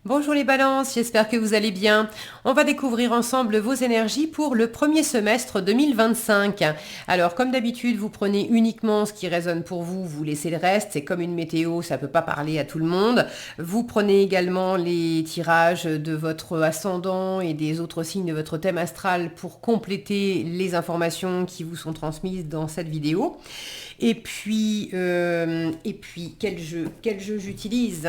Bonjour les balances, j'espère que vous allez bien. On va découvrir ensemble vos énergies pour le premier semestre 2025. Alors comme d'habitude, vous prenez uniquement ce qui résonne pour vous, vous laissez le reste. C'est comme une météo, ça ne peut pas parler à tout le monde. Vous prenez également les tirages de votre ascendant et des autres signes de votre thème astral pour compléter les informations qui vous sont transmises dans cette vidéo. Et puis quel jeu j'utilise?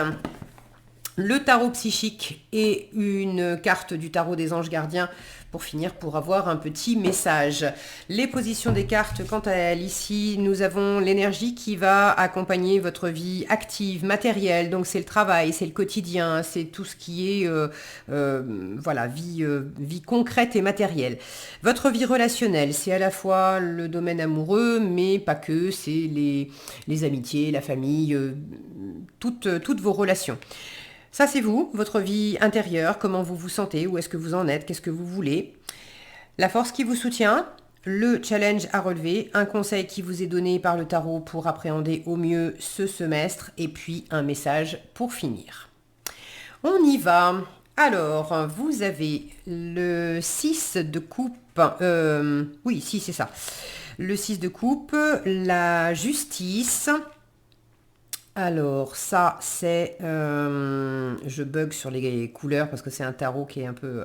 Le tarot psychique et une carte du tarot des anges gardiens pour finir, pour avoir un petit message. Les positions des cartes, quant à elles, ici, nous avons l'énergie qui va accompagner votre vie active, matérielle, donc c'est le travail, c'est le quotidien, c'est tout ce qui est voilà, vie concrète et matérielle. Votre vie relationnelle, c'est à la fois le domaine amoureux, mais pas que, c'est les amitiés, la famille, toutes vos relations. Ça, c'est vous, votre vie intérieure, comment vous vous sentez, où est-ce que vous en êtes, qu'est-ce que vous voulez. La force qui vous soutient, le challenge à relever, un conseil qui vous est donné par le tarot pour appréhender au mieux ce semestre, et puis un message pour finir. On y va. Alors, vous avez le 6 de coupe. Oui, si, c'est ça. Le 6 de coupe, la justice. Alors ça c'est, je bug sur les couleurs parce que c'est un tarot qui est un peu,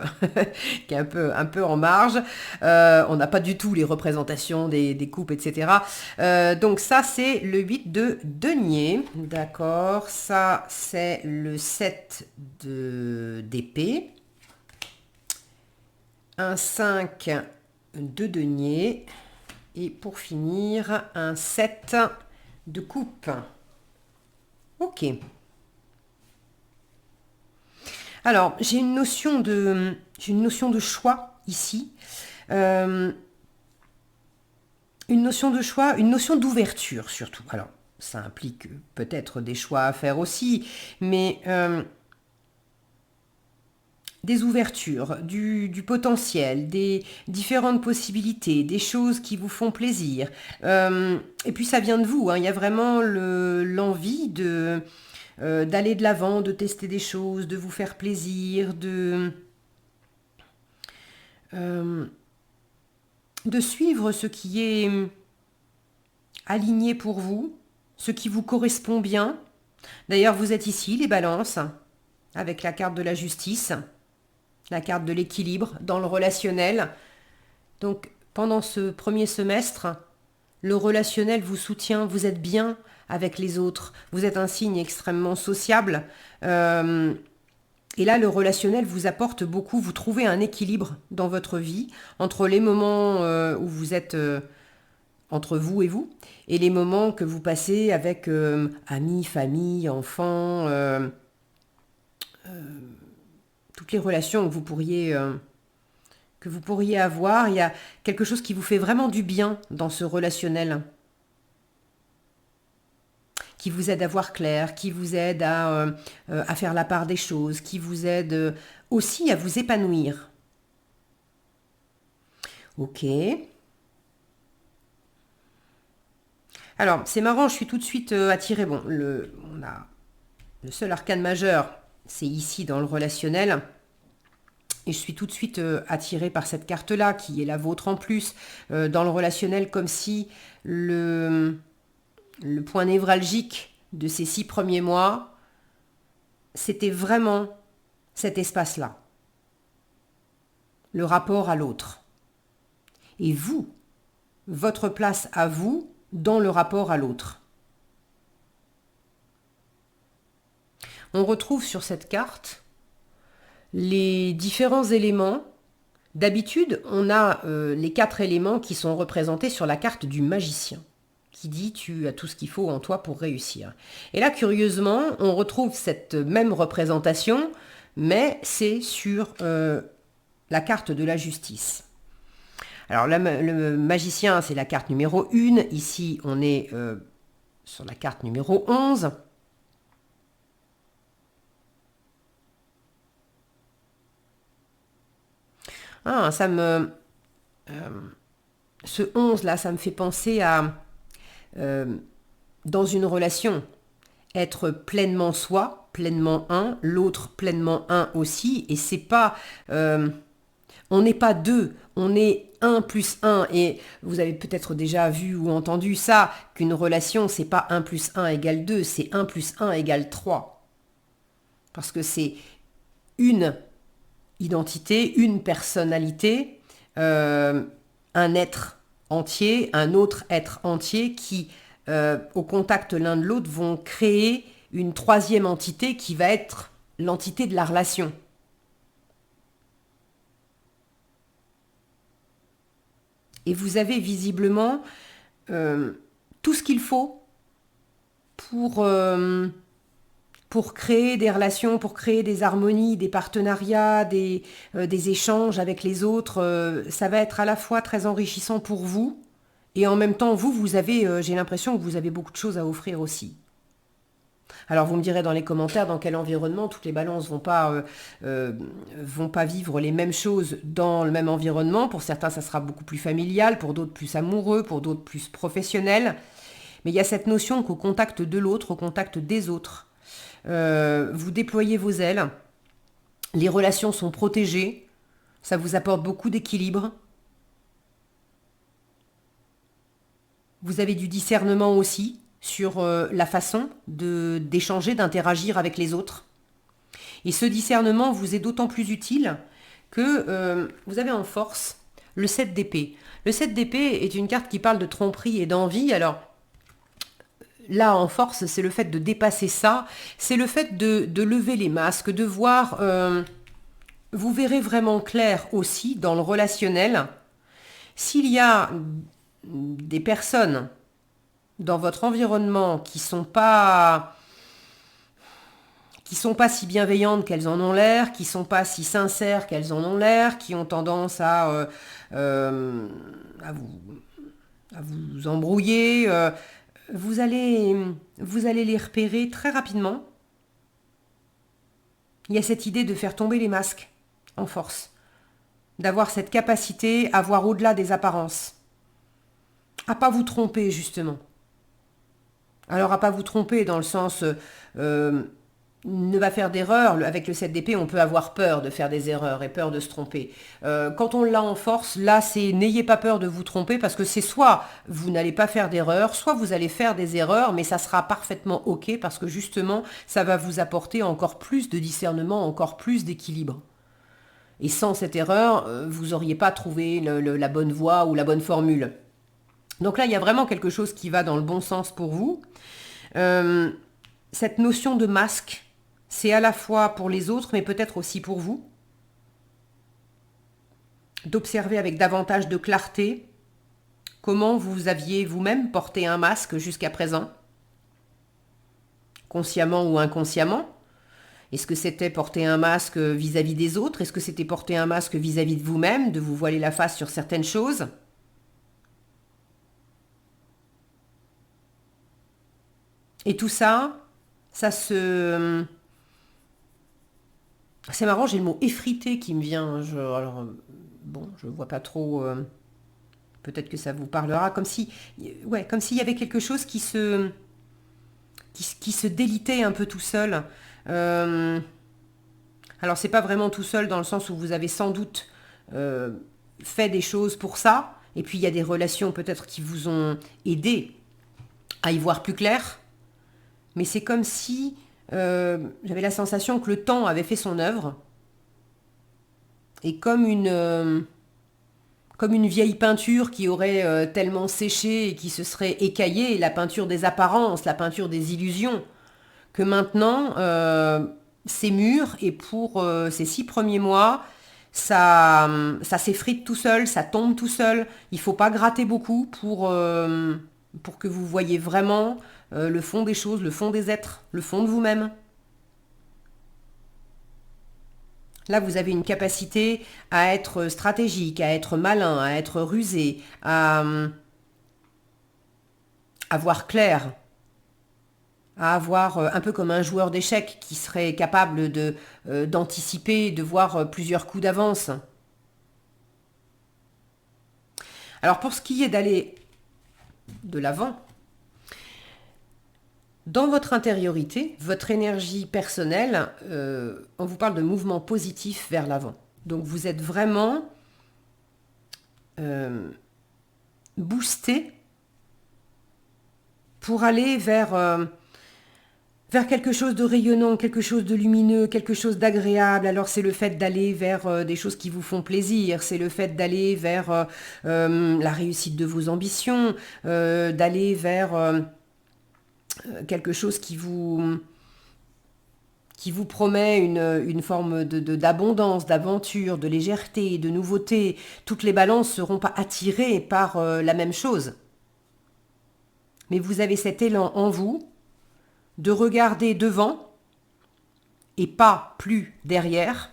qui est un peu en marge. On n'a pas du tout les représentations des coupes, etc. Donc ça c'est le 8 de denier, d'accord. Ça c'est le 7 d'épée, un 5 de denier et pour finir un 7 de coupe. Ok. Alors, j'ai une notion de choix ici. Euh, une notion de choix, une notion d'ouverture surtout. Alors, ça implique peut-être des choix à faire aussi, mais des ouvertures, du potentiel, des différentes possibilités, des choses qui vous font plaisir. Et puis ça vient de vous, hein. Il y a vraiment l'envie d'aller de l'avant, de tester des choses, de vous faire plaisir, euh, de suivre ce qui est aligné pour vous, ce qui vous correspond bien. D'ailleurs, vous êtes ici, les balances, avec la carte de la justice, la carte de l'équilibre dans le relationnel. Donc, pendant ce premier semestre, le relationnel vous soutient, vous êtes bien avec les autres, vous êtes un signe extrêmement sociable. Et là, le relationnel vous apporte beaucoup, vous trouvez un équilibre dans votre vie entre les moments où vous êtes entre vous et les moments que vous passez avec amis, famille, enfants, toutes les relations que vous pourriez avoir. Il y a quelque chose qui vous fait vraiment du bien dans ce relationnel, qui vous aide à voir clair, qui vous aide à faire la part des choses, qui vous aide aussi à vous épanouir. Ok. Alors, c'est marrant, je suis tout de suite attirée. Bon, on a le seul arcane majeur, c'est ici dans le relationnel. Et je suis tout de suite attirée par cette carte-là, qui est la vôtre en plus, dans le relationnel, comme si le point névralgique de ces 6 premiers mois, c'était vraiment cet espace-là, le rapport à l'autre. Et vous, votre place à vous dans le rapport à l'autre. On retrouve sur cette carte les différents éléments. D'habitude, on a les 4 éléments qui sont représentés sur la carte du magicien, qui dit tu as tout ce qu'il faut en toi pour réussir. Et là, curieusement, on retrouve cette même représentation, mais c'est sur la carte de la justice. Alors, le magicien, c'est la carte numéro 1. Ici, on est sur la carte numéro 11. Ah, ce 11 là, ça me fait penser à, dans une relation, être pleinement soi, pleinement un, l'autre pleinement un aussi, et c'est pas... on n'est pas deux, on est 1 plus 1. Et vous avez peut-être déjà vu ou entendu ça, qu'une relation, c'est pas 1 plus 1 égale 2, c'est 1 plus 1 égale 3. Parce que c'est une identité, une personnalité, un être entier, un autre être entier qui, au contact l'un de l'autre, vont créer une troisième entité qui va être l'entité de la relation. Et vous avez visiblement tout ce qu'il faut pour créer des relations, pour créer des harmonies, des partenariats, des échanges avec les autres. Ça va être à la fois très enrichissant pour vous, et en même temps, vous avez, j'ai l'impression que vous avez beaucoup de choses à offrir aussi. Alors vous me direz dans les commentaires dans quel environnement. Toutes les balances vont pas vivre les mêmes choses dans le même environnement. Pour certains, ça sera beaucoup plus familial, pour d'autres plus amoureux, pour d'autres plus professionnel. Mais il y a cette notion qu'au contact de l'autre, au contact des autres, vous déployez vos ailes, les relations sont protégées, ça vous apporte beaucoup d'équilibre. Vous avez du discernement aussi sur la façon d'échanger, d'interagir avec les autres. Et ce discernement vous est d'autant plus utile que vous avez en force le 7 d'épée. Le 7 d'épée est une carte qui parle de tromperie et d'envie. Alors là, en force, c'est le fait de dépasser ça, c'est le fait de lever les masques, de voir... vous verrez vraiment clair aussi dans le relationnel. S'il y a des personnes dans votre environnement qui sont pas si bienveillantes qu'elles en ont l'air, qui sont pas si sincères qu'elles en ont l'air, qui ont tendance à vous embrouiller, vous allez les repérer très rapidement. Il y a cette idée de faire tomber les masques en force, d'avoir cette capacité à voir au-delà des apparences, à pas vous tromper justement. Alors à pas vous tromper dans le sens ne pas faire d'erreur. Avec le 7 d'épée, on peut avoir peur de faire des erreurs et peur de se tromper. Quand on l'a en force, là c'est n'ayez pas peur de vous tromper, parce que c'est soit vous n'allez pas faire d'erreur, soit vous allez faire des erreurs, mais ça sera parfaitement ok, parce que justement ça va vous apporter encore plus de discernement, encore plus d'équilibre. Et sans cette erreur, vous n'auriez pas trouvé la bonne voie ou la bonne formule. Donc là, il y a vraiment quelque chose qui va dans le bon sens pour vous. Cette notion de masque, c'est à la fois pour les autres, mais peut-être aussi pour vous. D'observer avec davantage de clarté comment vous aviez vous-même porté un masque jusqu'à présent, consciemment ou inconsciemment. Est-ce que c'était porter un masque vis-à-vis des autres? Est-ce que c'était porter un masque vis-à-vis de vous-même, de vous voiler la face sur certaines choses? Et tout ça, c'est marrant, j'ai le mot effrité qui me vient. Alors, bon, je vois pas trop. Peut-être que ça vous parlera. Comme si, ouais, comme s'il y avait quelque chose qui se délitait un peu tout seul. Alors, c'est pas vraiment tout seul dans le sens où vous avez sans doute fait des choses pour ça. Et puis, il y a des relations peut-être qui vous ont aidé à y voir plus clair. Mais c'est comme si j'avais la sensation que le temps avait fait son œuvre. Et comme une vieille peinture qui aurait tellement séché et qui se serait écaillée, la peinture des apparences, la peinture des illusions, que maintenant, c'est mûr, et pour ces 6 premiers mois, ça s'effrite tout seul, ça tombe tout seul. Il ne faut pas gratter beaucoup pour que vous voyez vraiment le fond des choses, le fond des êtres, le fond de vous-même. Là, vous avez une capacité à être stratégique, à être malin, à être rusé, à voir clair, à avoir un peu comme un joueur d'échecs qui serait capable d'anticiper, de voir plusieurs coups d'avance. Alors pour ce qui est d'aller de l'avant, Dans votre intériorité, votre énergie personnelle, on vous parle de mouvement positif vers l'avant. Donc vous êtes vraiment boosté pour aller vers quelque chose de rayonnant, quelque chose de lumineux, quelque chose d'agréable. Alors c'est le fait d'aller vers des choses qui vous font plaisir, c'est le fait d'aller vers la réussite de vos ambitions, d'aller vers quelque chose qui vous promet une forme d'abondance, d'aventure, de légèreté, de nouveauté. Toutes les balances ne seront pas attirées par la même chose. Mais vous avez cet élan en vous de regarder devant et pas plus derrière.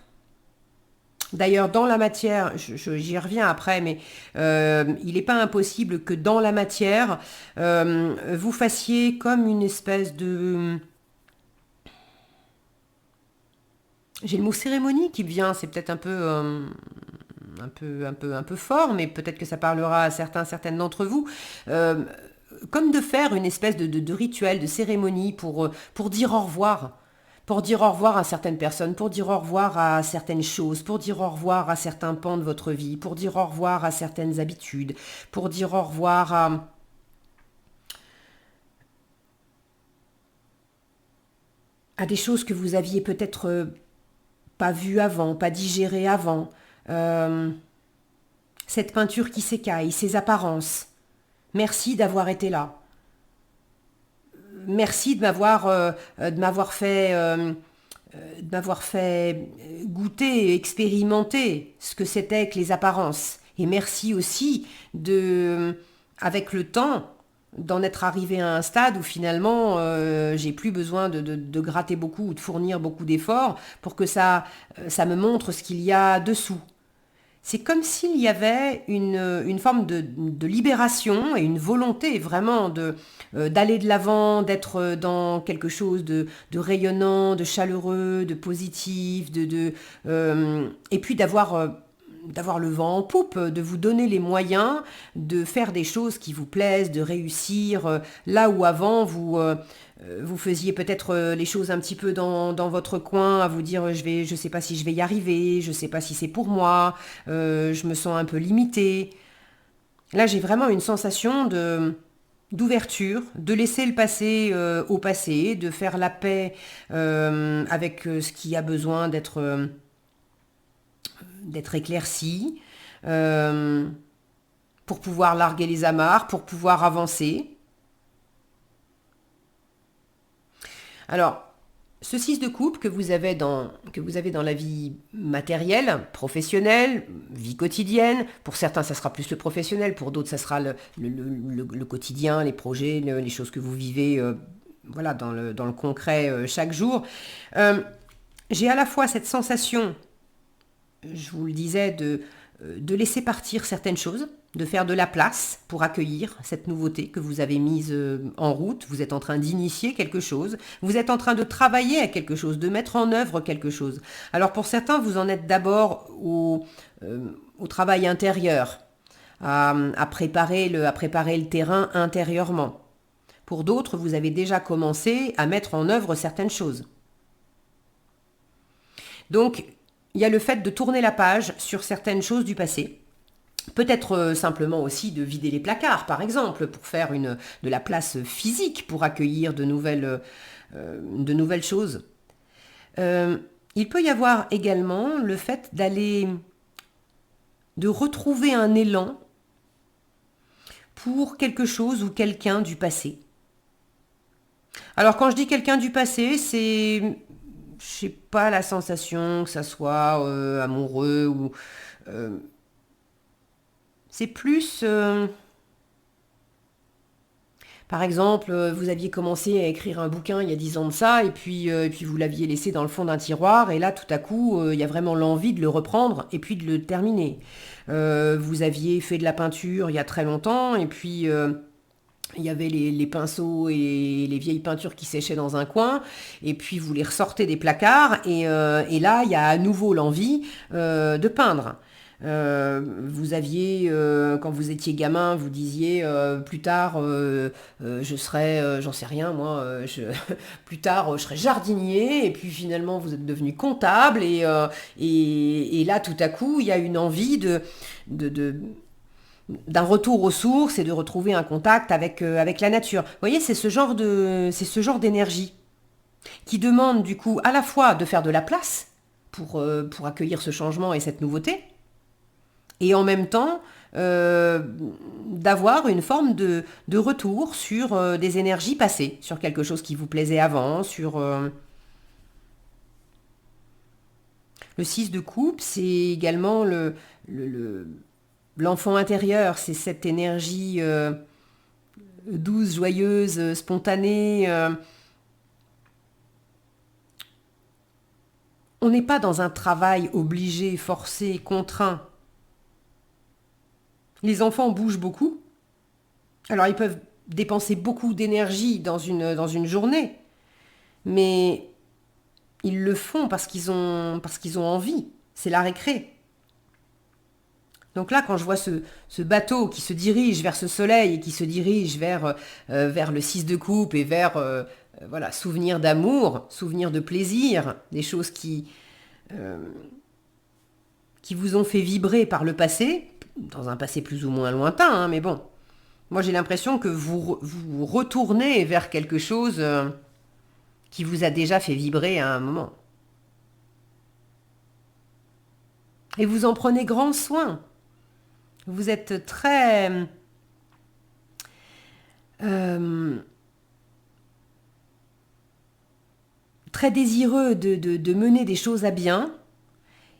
D'ailleurs, dans la matière, j'y reviens après, mais il n'est pas impossible que dans la matière, vous fassiez comme une espèce de... J'ai le mot cérémonie qui vient, c'est peut-être un peu fort, mais peut-être que ça parlera à certaines d'entre vous. Comme de faire une espèce de rituel, de cérémonie pour dire au revoir. Pour dire au revoir à certaines personnes, pour dire au revoir à certaines choses, pour dire au revoir à certains pans de votre vie, pour dire au revoir à certaines habitudes, pour dire au revoir à des choses que vous aviez peut-être pas vues avant, pas digérées avant. Cette peinture qui s'écaille, ces apparences. Merci d'avoir été là. Merci de m'avoir fait goûter, expérimenter ce que c'était que les apparences. Et merci aussi avec le temps, d'en être arrivé à un stade où finalement j'ai plus besoin de gratter beaucoup ou de fournir beaucoup d'efforts pour que ça me montre ce qu'il y a dessous. C'est comme s'il y avait une forme de libération et une volonté vraiment d'aller de l'avant, d'être dans quelque chose de rayonnant, de chaleureux, de positif, et puis d'avoir le vent en poupe, de vous donner les moyens de faire des choses qui vous plaisent, de réussir là où avant vous faisiez peut-être les choses un petit peu dans votre coin, à vous dire je sais pas si je vais y arriver, je sais pas si c'est pour moi, je me sens un peu limitée. Là, j'ai vraiment une sensation d'ouverture, de laisser le passé au passé, de faire la paix avec ce qui a besoin d'être éclairci, pour pouvoir larguer les amarres, pour pouvoir avancer. Alors, ce 6 de coupe que vous avez dans la vie matérielle, professionnelle, vie quotidienne, pour certains ça sera plus le professionnel, pour d'autres ça sera le quotidien, les projets, les choses que vous vivez voilà, dans le concret chaque jour. J'ai à la fois cette sensation, je vous le disais, de laisser partir certaines choses, de faire de la place pour accueillir cette nouveauté que vous avez mise en route. Vous êtes en train d'initier quelque chose, vous êtes en train de travailler à quelque chose, de mettre en œuvre quelque chose. Alors pour certains, vous en êtes d'abord au travail intérieur, à préparer le terrain intérieurement. Pour d'autres, vous avez déjà commencé à mettre en œuvre certaines choses. Donc, il y a le fait de tourner la page sur certaines choses du passé. Peut-être simplement aussi de vider les placards, par exemple, pour faire de la place physique pour accueillir de nouvelles choses. Il peut y avoir également le fait de retrouver un élan pour quelque chose ou quelqu'un du passé. Alors quand je dis quelqu'un du passé, je n'ai pas la sensation que ça soit amoureux ou... c'est plus... par exemple, vous aviez commencé à écrire un bouquin il y a 10 ans de ça, et puis vous l'aviez laissé dans le fond d'un tiroir, et là, tout à coup, il y a vraiment l'envie de le reprendre, et puis de le terminer. Vous aviez fait de la peinture il y a très longtemps, et puis... il y avait les pinceaux et les vieilles peintures qui séchaient dans un coin, et puis vous les ressortez des placards, et là, il y a à nouveau l'envie de peindre. Vous aviez, quand vous étiez gamin, vous disiez plus tard, je serai, j'en sais rien moi, plus tard je serai jardinier, et puis finalement vous êtes devenu comptable, et là tout à coup il y a une envie de, de- d'un retour aux sources et de retrouver un contact avec la nature. Vous voyez, c'est ce genre d'énergie qui demande du coup à la fois de faire de la place pour accueillir ce changement et cette nouveauté, et en même temps euh, d'avoir une forme de retour sur des énergies passées, sur quelque chose qui vous plaisait avant, sur... Le 6 de coupe, c'est également l'enfant intérieur, c'est cette énergie douce, joyeuse, spontanée. On n'est pas dans un travail obligé, forcé, contraint. Les enfants bougent beaucoup. Alors ils peuvent dépenser beaucoup d'énergie dans une journée, mais ils le font parce qu'ils ont envie. C'est la récré. Donc là, quand je vois ce bateau qui se dirige vers ce soleil et qui se dirige vers le 6 de coupe et vers voilà, souvenir d'amour, souvenir de plaisir, des choses qui vous ont fait vibrer par le passé, dans un passé plus ou moins lointain, hein, mais bon, moi j'ai l'impression que vous retournez vers quelque chose qui vous a déjà fait vibrer à un moment. Et vous en prenez grand soin. Vous êtes euh, très désireux de mener des choses à bien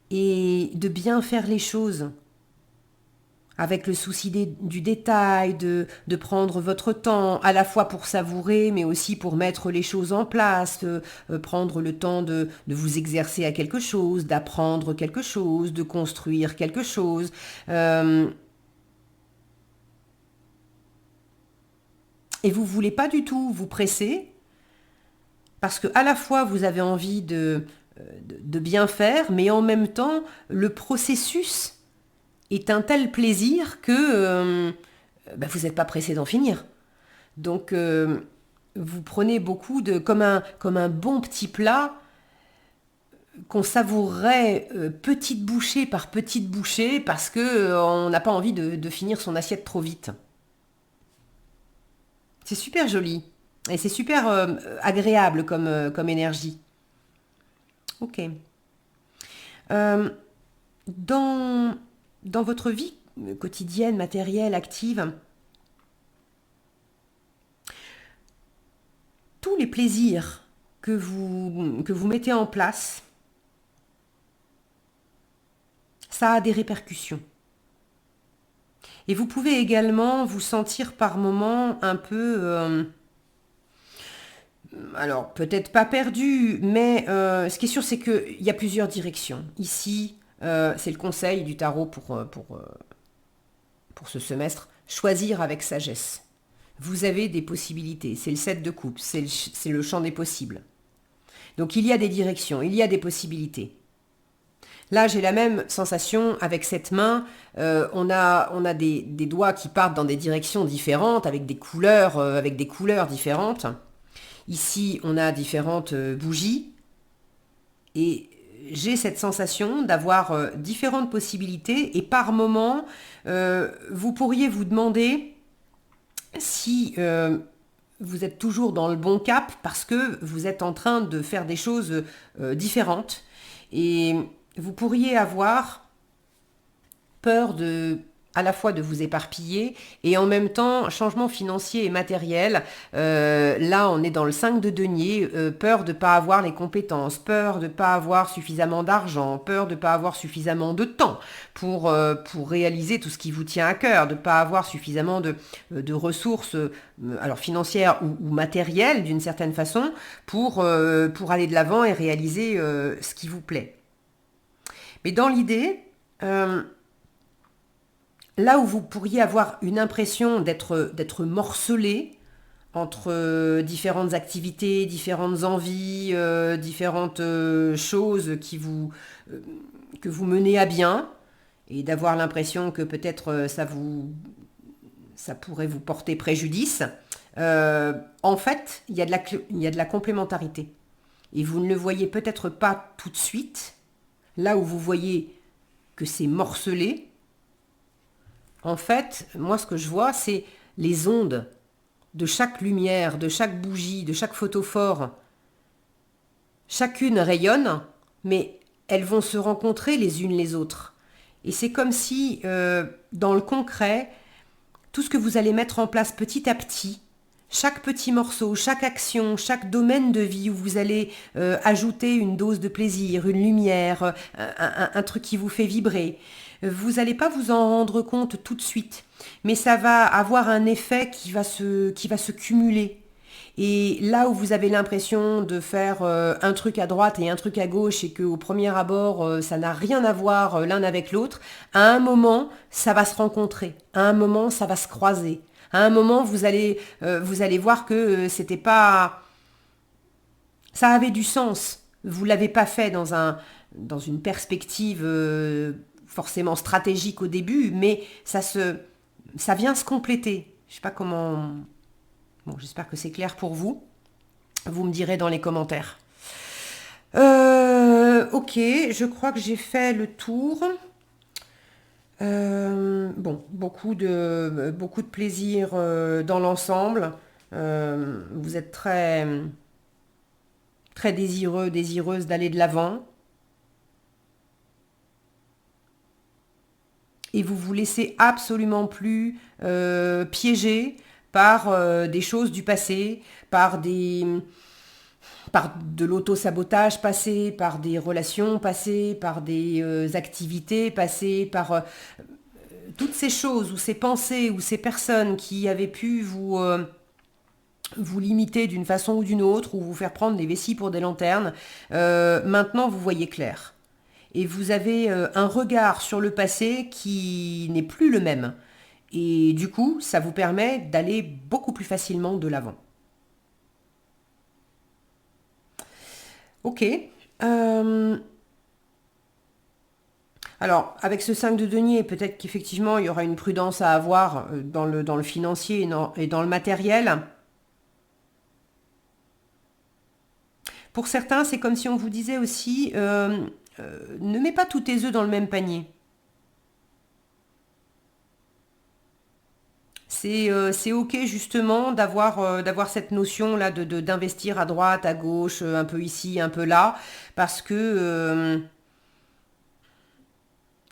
et de bien faire les choses, avec le souci du détail, de prendre votre temps, à la fois pour savourer, mais aussi pour mettre les choses en place, prendre le temps de vous exercer à quelque chose, d'apprendre quelque chose, de construire quelque chose. Euh, et vous voulez pas du tout vous presser, parce que à la fois vous avez envie de bien faire, mais en même temps, le processus est un tel plaisir que vous n'êtes pas pressé d'en finir. Donc, vous prenez beaucoup comme un bon petit plat qu'on savourerait petite bouchée par petite bouchée parce que on n'a pas envie de finir son assiette trop vite. C'est super joli et c'est super agréable comme énergie. Ok. Euh, dans, dans votre vie quotidienne, matérielle, active, tous les plaisirs que vous mettez en place, ça a des répercussions. Et vous pouvez également vous sentir par moments un peu, alors peut-être pas perdu, mais ce qui est sûr, c'est qu'il y a plusieurs directions. Ici, c'est le conseil du tarot pour ce semestre, choisir avec sagesse. Vous avez des possibilités, c'est le 7 de coupe, c'est le champ des possibles. Donc il y a des directions, il y a des possibilités. Là, j'ai la même sensation avec cette main. On a des doigts qui partent dans des directions différentes, avec des couleurs différentes. Ici, on a différentes bougies. Et j'ai cette sensation d'avoir différentes possibilités. Et par moment, vous pourriez vous demander si vous êtes toujours dans le bon cap parce que vous êtes en train de faire des choses différentes. Et vous pourriez avoir peur à la fois de vous éparpiller et en même temps changement financier et matériel. Là, on est dans le 5 de denier, peur de ne pas avoir les compétences, peur de ne pas avoir suffisamment d'argent, peur de ne pas avoir suffisamment de temps pour réaliser tout ce qui vous tient à cœur, de ne pas avoir suffisamment de ressources alors financières ou matérielles d'une certaine façon pour aller de l'avant et réaliser ce qui vous plaît. Mais dans l'idée, là où vous pourriez avoir une impression d'être morcelé entre différentes activités, différentes envies, différentes choses que vous menez à bien, et d'avoir l'impression que peut-être ça pourrait vous porter préjudice, en fait, il y a de la complémentarité. Et vous ne le voyez peut-être pas tout de suite, là où vous voyez que c'est morcelé. En fait, moi ce que je vois, c'est les ondes de chaque lumière, de chaque bougie, de chaque photophore. Chacune rayonne, mais elles vont se rencontrer les unes les autres. Et c'est comme si, dans le concret, tout ce que vous allez mettre en place petit à petit, chaque petit morceau, chaque action, chaque domaine de vie où vous allez ajouter une dose de plaisir, une lumière, un truc qui vous fait vibrer, vous n'allez pas vous en rendre compte tout de suite, mais ça va avoir un effet qui va se cumuler. Et là où vous avez l'impression de faire un truc à droite et un truc à gauche et qu'au premier abord, ça n'a rien à voir l'un avec l'autre, à un moment, ça va se rencontrer. À un moment, ça va se croiser. À un moment, vous allez voir que c'était pas... Ça avait du sens. Vous l'avez pas fait dans une perspective forcément stratégique au début, mais ça vient se compléter. Je sais pas comment... Bon, j'espère que c'est clair pour vous. Vous me direz dans les commentaires. Ok, je crois que j'ai fait le tour. Bon, beaucoup de plaisir dans l'ensemble. Vous êtes très, très désireux, désireuse d'aller de l'avant. Et vous vous laissez absolument plus piéger par des choses du passé, par de l'auto-sabotage passé, par des relations passées, par des activités passées, par toutes ces choses ou ces pensées ou ces personnes qui avaient pu vous limiter d'une façon ou d'une autre ou vous faire prendre des vessies pour des lanternes. Maintenant, vous voyez clair. Et vous avez un regard sur le passé qui n'est plus le même. Et du coup, ça vous permet d'aller beaucoup plus facilement de l'avant. Ok. Alors, avec ce 5 de denier, peut-être qu'effectivement, il y aura une prudence à avoir dans le financier et dans le matériel. Pour certains, c'est comme si on vous disait aussi, ne mets pas tous tes œufs dans le même panier. C'est ok justement d'avoir cette notion là d'investir à droite, à gauche, un peu ici, un peu là, parce que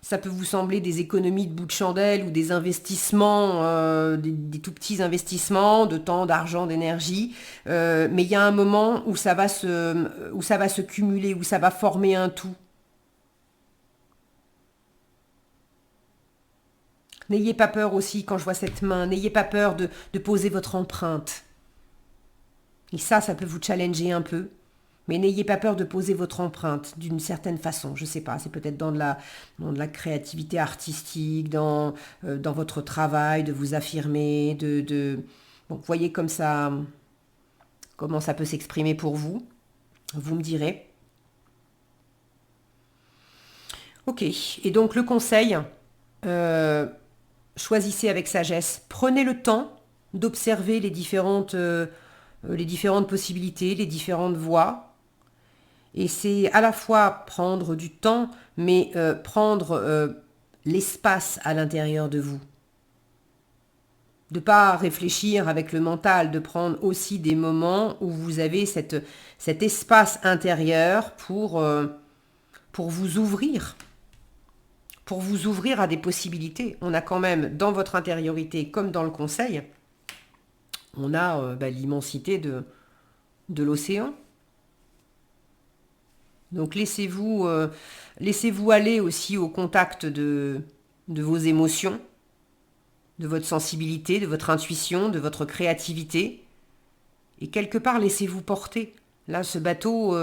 ça peut vous sembler des économies de bout de chandelle ou des investissements, des tout petits investissements de temps, d'argent, d'énergie, mais il y a un moment où ça va se cumuler, où ça va former un tout. N'ayez pas peur aussi, quand je vois cette main, n'ayez pas peur de poser votre empreinte. Et ça peut vous challenger un peu. Mais n'ayez pas peur de poser votre empreinte d'une certaine façon. Je ne sais pas, c'est peut-être dans de la créativité artistique, dans votre travail, de vous affirmer, Bon, vous voyez comme ça, comment ça peut s'exprimer pour vous. Vous me direz. Ok, et donc le conseil... choisissez avec sagesse. Prenez le temps d'observer les différentes possibilités, les différentes voies. Et c'est à la fois prendre du temps, mais prendre l'espace à l'intérieur de vous. De ne pas réfléchir avec le mental, de prendre aussi des moments où vous avez cet espace intérieur pour vous ouvrir. Pour vous ouvrir à des possibilités. On a quand même, dans votre intériorité, comme dans le conseil, on a l'immensité de l'océan. Donc laissez-vous aller aussi au contact de vos émotions, de votre sensibilité, de votre intuition, de votre créativité. Et quelque part, laissez-vous porter. Là, ce bateau...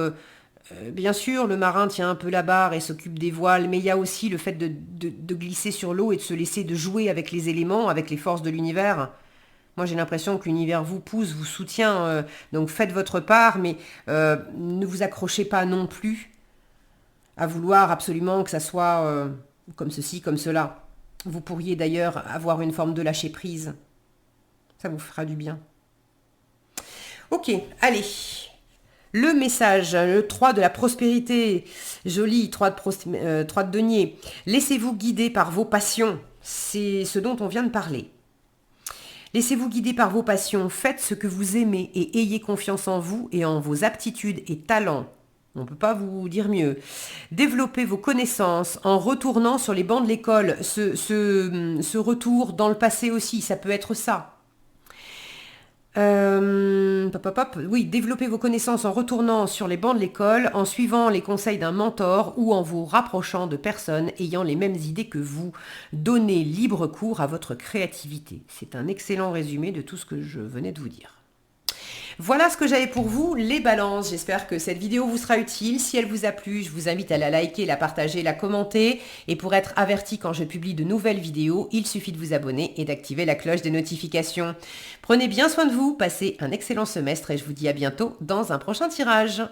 bien sûr, le marin tient un peu la barre et s'occupe des voiles, mais il y a aussi le fait de glisser sur l'eau et de se laisser de jouer avec les éléments, avec les forces de l'univers. Moi, j'ai l'impression que l'univers vous pousse, vous soutient, donc faites votre part, mais ne vous accrochez pas non plus à vouloir absolument que ça soit comme ceci, comme cela. Vous pourriez d'ailleurs avoir une forme de lâcher prise. Ça vous fera du bien. Ok, allez. Le message, le 3 de la prospérité, joli, 3 de denier. Laissez-vous guider par vos passions. C'est ce dont on vient de parler. Laissez-vous guider par vos passions, faites ce que vous aimez et ayez confiance en vous et en vos aptitudes et talents. On ne peut pas vous dire mieux. Développez vos connaissances en retournant sur les bancs de l'école. Ce retour dans le passé aussi, ça peut être ça. Oui, développez vos connaissances en retournant sur les bancs de l'école, en suivant les conseils d'un mentor ou en vous rapprochant de personnes ayant les mêmes idées que vous. Donnez libre cours à votre créativité. C'est un excellent résumé de tout ce que je venais de vous dire. Voilà ce que j'avais pour vous, les balances. J'espère que cette vidéo vous sera utile. Si elle vous a plu, je vous invite à la liker, la partager, la commenter. Et pour être averti quand je publie de nouvelles vidéos, il suffit de vous abonner et d'activer la cloche des notifications. Prenez bien soin de vous, passez un excellent semestre et je vous dis à bientôt dans un prochain tirage.